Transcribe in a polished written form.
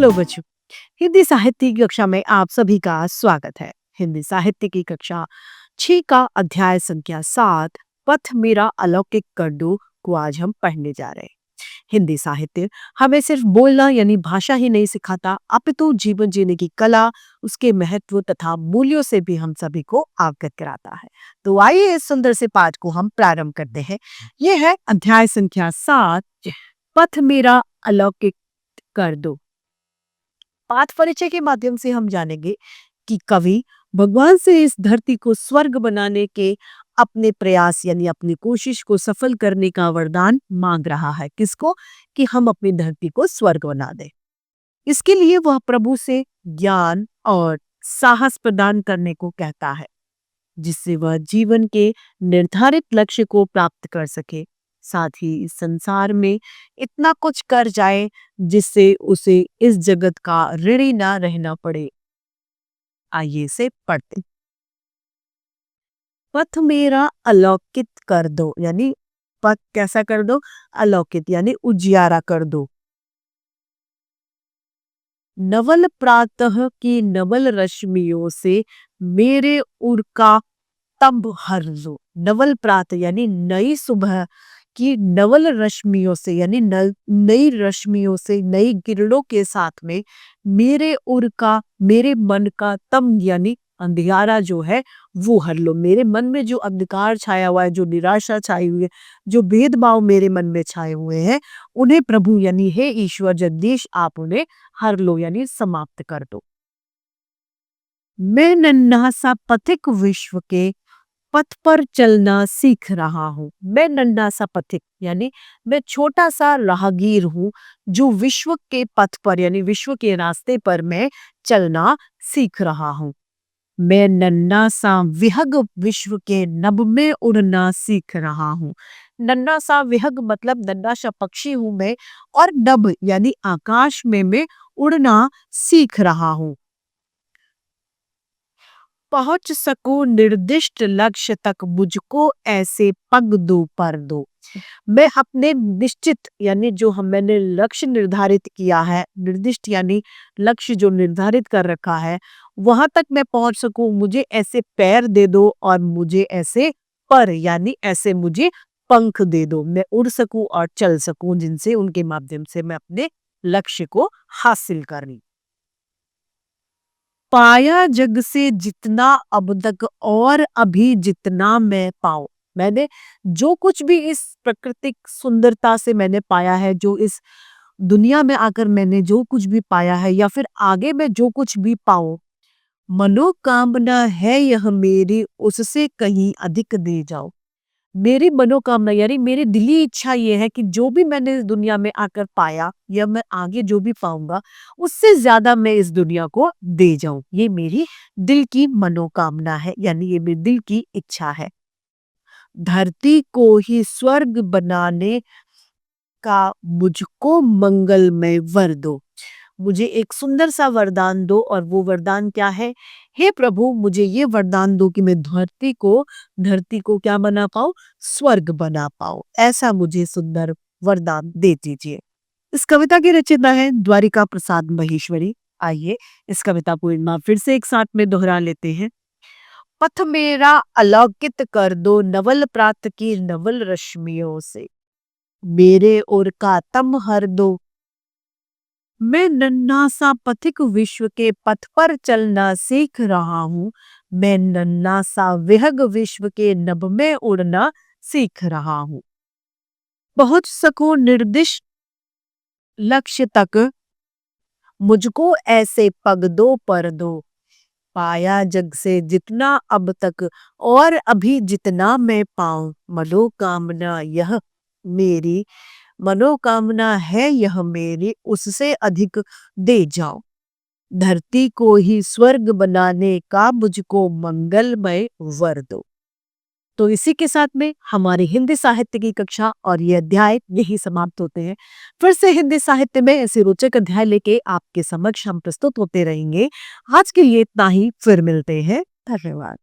Hello बच्चों। हिंदी साहित्य की कक्षा में आप सभी का स्वागत है। हिंदी साहित्य की कक्षा 6 का अध्याय संख्या 7 पथ मेरा अलौकिक कर दो को आज हम पढ़ने जा रहे हैं। हिंदी साहित्य हमें सिर्फ बोलना यानी भाषा ही नहीं सिखाता, अपितु जीवन जीने की कला, उसके महत्व तथा मूल्यों से भी हम सभी को अवगत कराता है। तो आइए इस सुंदर से पाठ को हम प्रारंभ करते हैं। यह है अध्याय संख्या 7 पथ मेरा अलौकिक कर दो। पाठ परिचय के माध्यम से हम जानेंगे कि कवि भगवान से इस धरती को स्वर्ग बनाने के अपने प्रयास यानी अपनी कोशिश को सफल करने का वरदान मांग रहा है। किसको? कि हम अपनी धरती को स्वर्ग बना दें। इसके लिए वह प्रभु से ज्ञान और साहस प्रदान करने को कहता है, जिससे वह जीवन के निर्धारित लक्ष्य को प्राप्त कर सके। साथ ही इस संसार में इतना कुछ कर जाए जिससे उसे इस जगत का ऋणी ना रहना पड़े। आइए इसे पढ़ते। पथ मेरा अलौकित कर दो यानी पथ कैसा कर दो? अलौकित यानी उजियारा कर दो। नवल प्रातः की नवल रश्मियों से मेरे उर का तंब हर लो। नवल प्रातः यानी नई सुबह की नवल रश्मियों से यानी नई रश्मियों से नई किरणों के साथ में मेरे उर का मेरे मन का तंब यानी अंधियारा जो है वो हर लो। मेरे मन में जो अंधकार छाया हुआ है, जो निराशा छाई हुई है, जो भेदभाव मेरे मन में छाए हुए हैं, उन्हें प्रभु यानी हे ईश्वर जगदीश आप उन्हें हर लो यानी समाप्त कर दो। मैं नन्हा सा पथिक विश्व के पथ पर चलना सीख रहा हूँ। मैं नन्हा सा पथिक यानी मैं छोटा सा राहगीर हूँ जो विश्व के पथ पर यानी विश्व के रास्ते पर मैं चलना सीख रहा हूँ। मैं नन्हा सा विहग विश्व के नभ में उड़ना सीख रहा हूँ। नन्हा सा विहग मतलब नन्हा सा पक्षी हूँ मैं, और नभ यानी आकाश में मैं उड़ना सीख रहा हूँ। पहुंच सकूं निर्दिष्ट लक्ष्य तक मुझको ऐसे पग दो पर दो। मैं अपने निश्चित यानी जो हम मैंने लक्ष्य निर्धारित किया है, निर्दिष्ट यानी लक्ष्य जो निर्धारित कर रखा है, वहां तक मैं पहुंच सकूं, मुझे ऐसे पैर दे दो और मुझे ऐसे पर यानी ऐसे मुझे पंख दे दो। मैं उड़ सकूं और चल सकूं, जिनसे उनके माध्यम से मैं अपने लक्ष्य को हासिल कर लूं। पाया जग से जितना अब तक और अभी जितना मैं पाऊं। मैंने जो कुछ भी इस प्राकृतिक सुंदरता से मैंने पाया है, जो इस दुनिया में आकर मैंने जो कुछ भी पाया है, या फिर आगे मैं जो कुछ भी पाऊं, मनोकामना है यह मेरी उससे कहीं अधिक दे जाओ। मेरी मनोकामना यानी मेरी दिली इच्छा ये है कि जो भी मैंने इस दुनिया में आकर पाया या मैं आगे जो भी पाऊंगा, उससे ज्यादा मैं इस दुनिया को दे जाऊं। ये मेरी दिल की मनोकामना है यानी ये मेरी दिल की इच्छा है। धरती को ही स्वर्ग बनाने का मुझको मंगलमय वर दो। मुझे एक सुंदर सा वरदान दो, और वो वरदान क्या है? हे प्रभु मुझे ये वरदान दो कि मैं धरती को क्या बना पाऊं? स्वर्ग बना पाऊं। ऐसा मुझे सुंदर वरदान दे दीजिए। इस कविता की रचयिता है द्वारिका प्रसाद महेश्वरी। आइए इस कविता को एक बार फिर से एक साथ में दोहरा लेते हैं। पथ मेरा अलौकित कर दो नवल प्रात की नवल रश्मियों से, मेरे ओर का तम हर दो। मैं नन्हा सा पथिक विश्व के पथ पर चलना सीख रहा हूँ। मैं नन्हा सा विहग विश्व के नभ में उड़ना सीख रहा हूँ। पहुंच सकूं निर्दिष्ट लक्ष्य तक मुझको ऐसे पग दो पर दो। पाया जग से जितना अब तक और अभी जितना मैं पाऊं, मेरी मनोकामना है यह मेरी उससे अधिक दे जाओ। धरती को ही स्वर्ग बनाने का मुझको मंगलमय वर दो। तो इसी के साथ में हमारी हिंदी साहित्य की कक्षा और ये अध्याय यही समाप्त होते हैं। फिर से हिंदी साहित्य में ऐसे रोचक अध्याय लेके आपके समक्ष हम प्रस्तुत होते रहेंगे। आज के लिए इतना ही, फिर मिलते हैं। धन्यवाद।